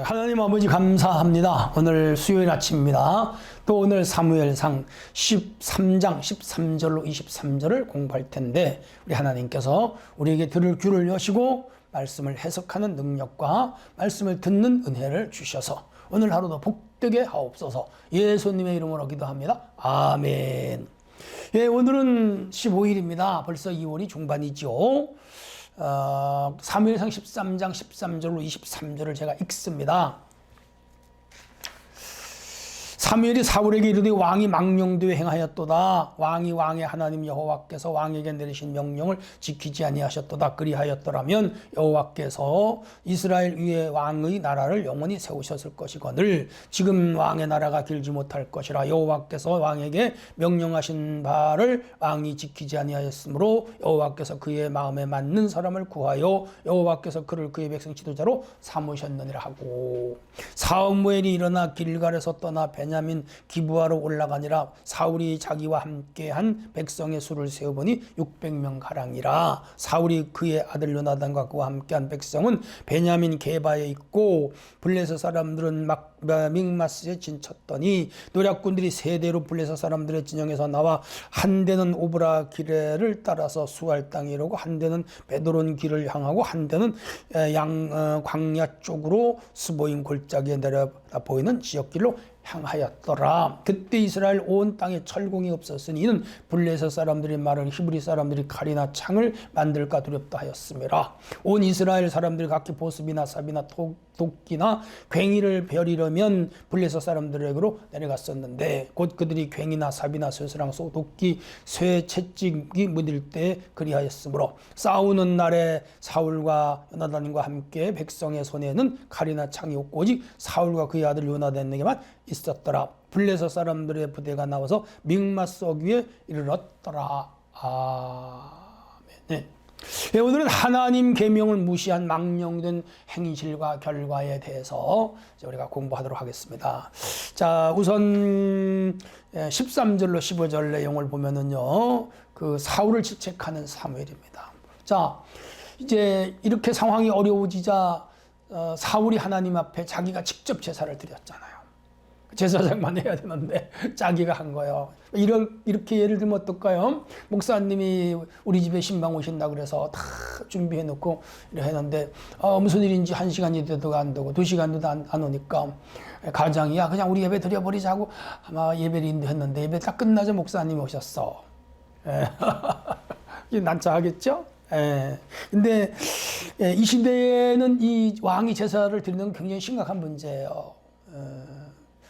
하나님 아버지 감사합니다. 오늘 수요일 아침입니다. 또 오늘 사무엘상 13장 13절로 23절을 공부할 텐데 우리 하나님께서 우리에게 들을 귀를 여시고 말씀을 해석하는 능력과 말씀을 듣는 은혜를 주셔서 오늘 하루도 복되게 하옵소서. 예수님의 이름으로 기도합니다. 아멘. 예, 오늘은 15일입니다. 벌써 2월이 중반이죠. 사무엘상 13장 13절로 23절을 제가 읽습니다. 사무엘이 사울에게 이르되 왕이 망령되이 행하였도다. 왕이 왕의 하나님 여호와께서 왕에게 내리신 명령을 지키지 아니하셨도다. 그리하였더라면 여호와께서 이스라엘 위에 왕의 나라를 영원히 세우셨을 것이거늘 지금 왕의 나라가 길지 못할 것이라. 여호와께서 왕에게 명령하신 바를 왕이 지키지 아니하였으므로 여호와께서 그의 마음에 맞는 사람을 구하여 여호와께서 그를 그의 백성 지도자로 삼으셨느니라 하고, 사무엘이 일어나 길갈에서 떠나 베냐민 기브아로 올라가니라. 사울이 자기와 함께한 백성의 수를 세어보니 600명 가량이라. 사울이 그의 아들 요나단과 그와 함께한 백성은 베냐민 게바에 있고, 블레셋 사람들은 믹마스에 진쳤더니 노략군들이 세대로 블레셋 사람들의 진영에서 나와 한 대는 오브라 기레를 따라서 수알 땅에 이르고 한 대는 베드론 길을 향하고 한 대는 광야 쪽으로 스보임 골짜기에 내려 보이는 지역길로 향하였더라. 그때 이스라엘 온 땅에 철공이 없었으니 이는 블레셋 사람들이 말하는 히브리 사람들이 칼이나 창을 만들까 두렵다 하였음이라. 온 이스라엘 사람들이 각기 보습이나 삽이나 도끼나 괭이를 벼리려면 블레셋 사람들에게로 내려갔었는데 곧 그들이 괭이나 삽이나 쇠스랑 도끼 쇠 채찍이 묻을 때 그리하였으므로 싸우는 날에 사울과 요나단과 함께 백성의 손에는 칼이나 창이 없고 오직 사울과 그의 아들 요나단에게만 있었더라. 블레셋 사람들의 부대가 나와서 믹마스 어귀에 이르렀더라. 아멘. 네, 오늘은 하나님 계명을 무시한 망령된 행실과 결과에 대해서 우리가 공부하도록 하겠습니다. 자, 우선 13절로 15절 내용을 보면은요, 그 사울을 질책하는 사무엘입니다. 자, 이제 이렇게 상황이 어려워지자 사울이 하나님 앞에 자기가 직접 제사를 드렸잖아요. 제사장만 해야 되는데 자기가 한 거예요. 이렇게 예를 들면 어떨까요? 목사님이 우리 집에 신방 오신다 그래서 다 준비해 놓고 이렇게 했는데 무슨 일인지 1시간이 돼도 안 되고 2시간도 안 오니까 가장이야 그냥 우리 예배 드려버리자고 아마 예배를 인도했는데 예배 딱 끝나자 목사님이 오셨어. 난처하겠죠? 근데 이 시대에는 이 왕이 제사를 드리는 건 굉장히 심각한 문제예요.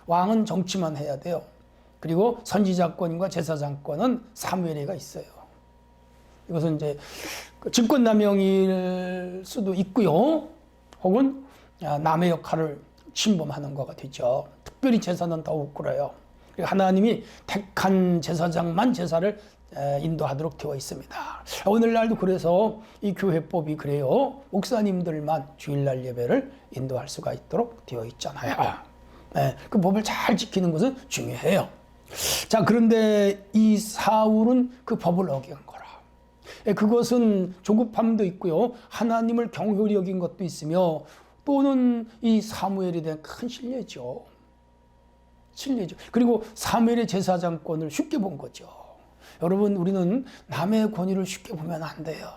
왕은 정치만 해야 돼요. 그리고 선지자권과 제사장권은 사무엘에게 있어요. 이것은 이제 직권남용일 수도 있고요. 혹은 남의 역할을 침범하는 거가 되죠. 특별히 제사는 더욱 그래요. 하나님이 택한 제사장만 제사를 인도하도록 되어 있습니다. 오늘날도 그래서 이 교회법이 그래요. 목사님들만 주일날 예배를 인도할 수가 있도록 되어 있잖아요. 그 법을 잘 지키는 것은 중요해요. 자, 그런데 이 사울은 그 법을 어긴 거라. 그것은 조급함도 있고요. 하나님을 경홀히 여긴 것도 있으며 또는 이 사무엘에 대한 큰 신뢰죠. 그리고 사무엘의 제사장권을 쉽게 본 거죠. 여러분, 우리는 남의 권위를 쉽게 보면 안 돼요.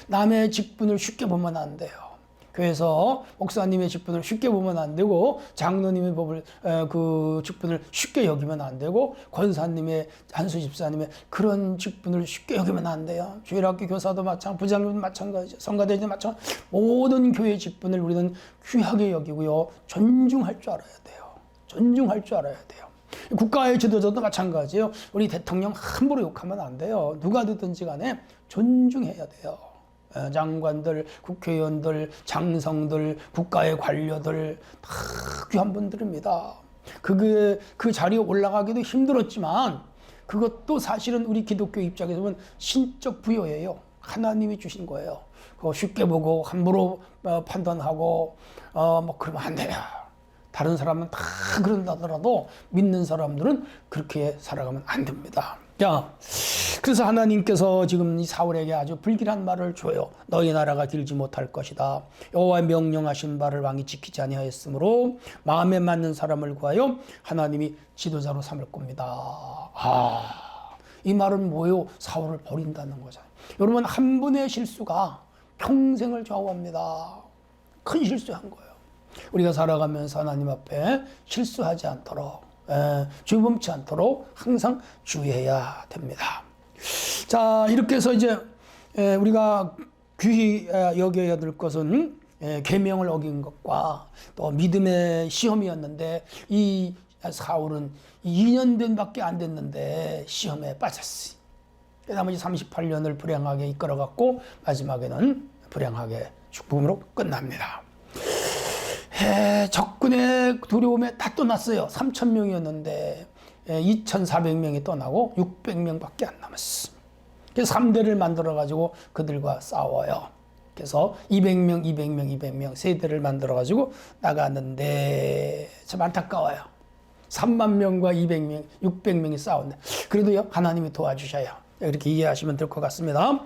남의 직분을 쉽게 보면 안 돼요. 그래서 목사님의 직분을 쉽게 보면 안 되고, 장로님의 그 직분을 쉽게 여기면 안 되고, 권사님의 한수 집사님의 그런 직분을 쉽게 여기면 안 돼요. 주일학교 교사도 마찬가지, 부장님도 마찬가지, 성가대도 마찬가지. 모든 교회 직분을 우리는 귀하게 여기고요, 존중할 줄 알아야 돼요. 존중할 줄 알아야 돼요. 국가의 지도자도 마찬가지예요. 우리 대통령 함부로 욕하면 안 돼요. 누가 되든지 간에 존중해야 돼요. 장관들, 국회의원들, 장성들, 국가의 관료들 다 귀한 분들입니다. 그 자리에 올라가기도 힘들었지만 그것도 사실은 우리 기독교 입장에서 보면 신적 부여예요. 하나님이 주신 거예요. 그거 쉽게 보고 함부로 판단하고 그러면 안 돼요. 다른 사람은 다 그런다더라도 믿는 사람들은 그렇게 살아가면 안 됩니다. 자, 그래서 하나님께서 지금 이 사울에게 아주 불길한 말을 줘요. 너희 나라가 길지 못할 것이다. 여호와의 명령하신 바를 왕이 지키지 아니하였으므로 마음에 맞는 사람을 구하여 하나님이 지도자로 삼을 겁니다. 이 말은 뭐예요? 사울을 버린다는 거잖아요. 여러분, 한 분의 실수가 평생을 좌우합니다. 큰 실수한 거예요. 우리가 살아가면서 하나님 앞에 실수하지 않도록, 주범치 않도록 항상 주의해야 됩니다. 자, 이렇게 해서 이제 우리가 귀히 여겨야 될 것은 계명을 어긴 것과 또 믿음의 시험이었는데, 이 사울은 2년 된밖에 안 됐는데 시험에 빠졌어요. 나머지 38년을 불행하게 이끌어갔고 마지막에는 불행하게 죽음으로 끝납니다. 적군의 두려움에 다 떠났어요. 3,000명이었는데 2,400명이 떠나고 600명밖에 안 남았어. 그래서 3대를 만들어가지고 그들과 싸워요. 그래서 200명, 200명, 200명 세 대를 만들어가지고 나갔는데 참 안타까워요. 3만 명과 200명, 600명이 싸웠는데 그래도 하나님이 도와주셔요. 이렇게 이해하시면 될 것 같습니다.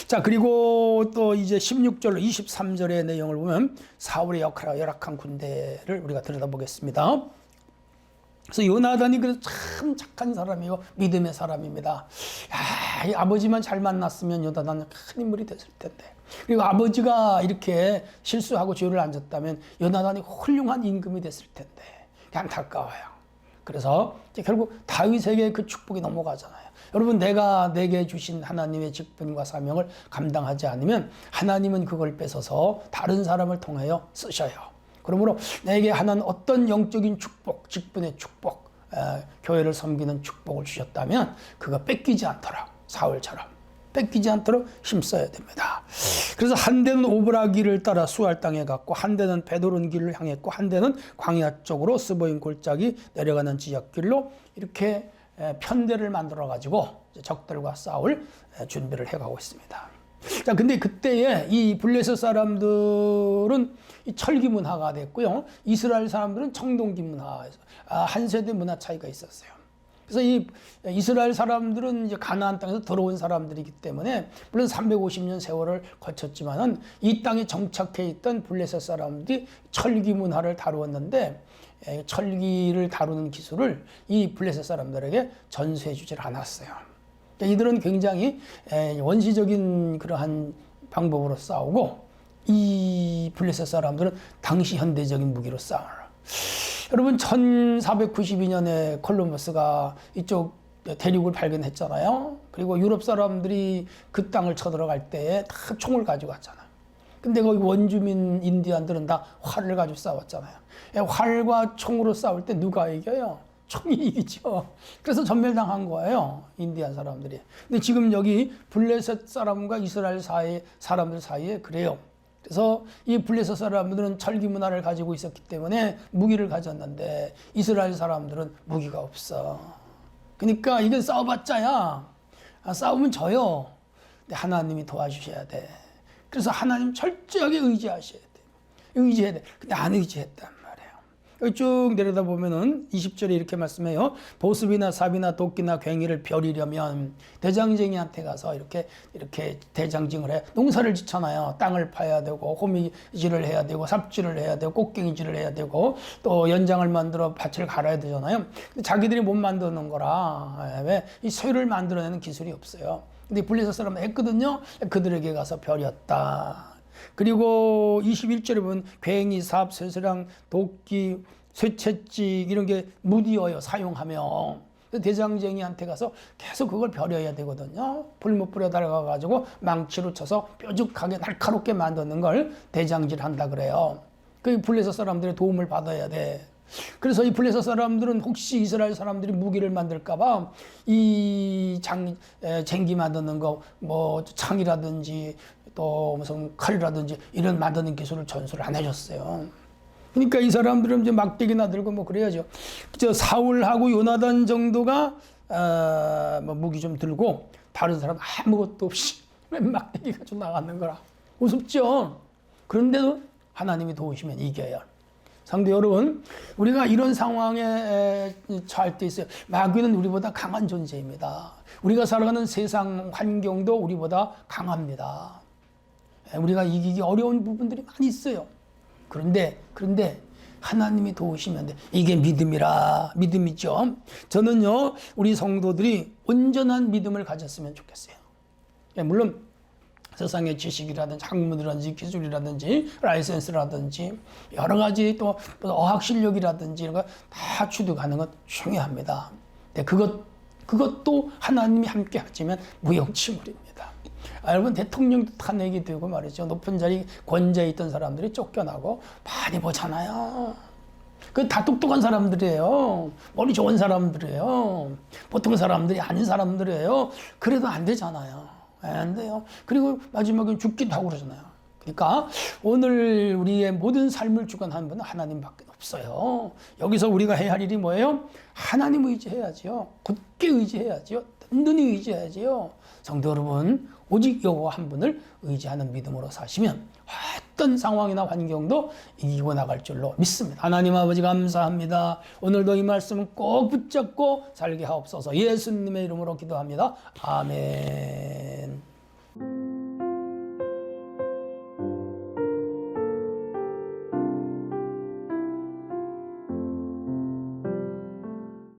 자, 그리고 또 이제 16절, 23절의 내용을 보면 사울의 역할과 열악한 군대를 우리가 들여다보겠습니다. 그래서 요나단이 그래서 참 착한 사람이고 믿음의 사람입니다. 이 아버지만 잘 만났으면 요나단은 큰 인물이 됐을 텐데. 그리고 아버지가 이렇게 실수하고 죄를 안 졌다면 요나단이 훌륭한 임금이 됐을 텐데. 안타까워요. 그래서 결국 다윗에게 그 축복이 넘어가잖아요. 여러분, 내가 내게 주신 하나님의 직분과 사명을 감당하지 않으면 하나님은 그걸 뺏어서 다른 사람을 통하여 쓰셔요. 그러므로 내게 하나는 어떤 영적인 축복, 직분의 축복, 교회를 섬기는 축복을 주셨다면 그거 뺏기지 않도록, 사울처럼 뺏기지 않도록 힘써야 됩니다. 그래서 한 대는 오브라 길을 따라 수알 땅에 갔고, 한 대는 베드론 길을 향했고, 한 대는 광야 쪽으로 스보임 골짜기 내려가는 지역길로 이렇게 편대를 만들어 가지고 적들과 싸울 준비를 해가고 있습니다. 자, 근데 그때에 이 블레셋 사람들은 이 철기 문화가 됐고요. 이스라엘 사람들은 청동기 문화, 한 세대 문화 차이가 있었어요. 그래서 이 이스라엘 사람들은 이제 가나안 땅에서 들어온 사람들이기 때문에 물론 350년 세월을 거쳤지만은 이 땅에 정착해 있던 블레셋 사람들이 철기 문화를 다루었는데, 철기를 다루는 기술을 이 블레셋 사람들에게 전수해 주질 않았어요. 이들은 굉장히 원시적인 그러한 방법으로 싸우고, 이 블레셋 사람들은 당시 현대적인 무기로 싸워요. 여러분, 1492년에 콜럼버스가 이쪽 대륙을 발견했잖아요. 그리고 유럽 사람들이 그 땅을 쳐들어갈 때 다 총을 가지고 왔잖아요. 근데 거기 원주민 인디안들은 다 활을 가지고 싸웠잖아요. 활과 총으로 싸울 때 누가 이겨요? 총이 이기죠. 그래서 전멸당한 거예요, 인디안 사람들이. 근데 지금 여기 블레셋 사람과 이스라엘 사람들 사이에 그래요. 그래서 이 블레셋 사람들은 철기 문화를 가지고 있었기 때문에 무기를 가졌는데 이스라엘 사람들은 무기가 없어. 그러니까 이게 싸워봤자야, 싸우면 져요. 근데 하나님이 도와주셔야 돼. 그래서 하나님 철저하게 의지하셔야 돼. 의지해야 돼. 근데 안 의지했단 말이에요. 여기 쭉 내려다보면은 20절에 이렇게 말씀해요. 보습이나 삽이나 도끼나 괭이를 벼리려면 대장쟁이한테 가서 이렇게 대장징을 해. 농사를 짓잖아요. 땅을 파야 되고, 호미질을 해야 되고, 삽질을 해야 되고, 꽃갱이질을 해야 되고, 또 연장을 만들어 밭을 갈아야 되잖아요. 근데 자기들이 못 만드는 거라. 왜? 이 쇠를 만들어내는 기술이 없어요. 근데 블레셋 사람은 했거든요. 그들에게 가서 벼렸다. 그리고 21절에 보면 괭이, 삽, 쇠쇠랑, 도끼, 쇠채찍 이런 게 무디어요, 사용하며. 대장쟁이한테 가서 계속 그걸 벼려야 되거든요. 불못 뿌려 달아가지고 망치로 쳐서 뾰족하게 날카롭게 만드는 걸 대장질한다 그래요. 그 블레셋 사람들의 도움을 받아야 돼. 그래서 이 블레셋 사람들은 혹시 이스라엘 사람들이 무기를 만들까봐 이 쟁기 만드는 거, 뭐 창이라든지 또 무슨 칼이라든지 이런 만드는 기술을 전수를 안 해줬어요. 그러니까 이 사람들은 이제 막대기나 들고 뭐 그래야죠. 저 사울하고 요나단 정도가 뭐 무기 좀 들고 다른 사람 아무것도 없이 맨 막대기 가지고 나가는 거라 우습죠. 그런데도 하나님이 도우시면 이겨요. 성도 여러분, 우리가 이런 상황에 처할 때 있어요. 마귀는 우리보다 강한 존재입니다. 우리가 살아가는 세상 환경도 우리보다 강합니다. 우리가 이기기 어려운 부분들이 많이 있어요. 그런데 하나님이 도우시면 돼. 이게 믿음이라. 믿음이죠. 저는요, 우리 성도들이 온전한 믿음을 가졌으면 좋겠어요. 물론 세상의 지식이라든지 학문이라든지 기술이라든지 라이센스라든지 여러 가지 또 어학 실력이라든지 이런 거 다 취득하는 건 중요합니다. 근데 그것도 하나님이 함께 하시면 무용치물입니다. 여러분, 대통령도 탄핵이 되고 말이죠. 높은 자리 권좌에 있던 사람들이 쫓겨나고 많이 보잖아요. 그 다 똑똑한 사람들이에요. 머리 좋은 사람들이에요. 보통 사람들이 아닌 사람들이에요. 그래도 안 되잖아요. 안 돼요. 그리고 마지막에 죽기도 하고 그러잖아요. 그러니까 오늘 우리의 모든 삶을 주관하는 분은 하나님밖에 없어요. 여기서 우리가 해야 할 일이 뭐예요? 하나님 의지해야지요. 굳게 의지해야지요. 든든히 의지해야지요. 성도 여러분, 오직 여호와 한 분을 의지하는 믿음으로 사시면 어떤 상황이나 환경도 이기고 나갈 줄로 믿습니다. 하나님 아버지 감사합니다. 오늘도 이 말씀을 꼭 붙잡고 살게 하옵소서. 예수님의 이름으로 기도합니다. 아멘.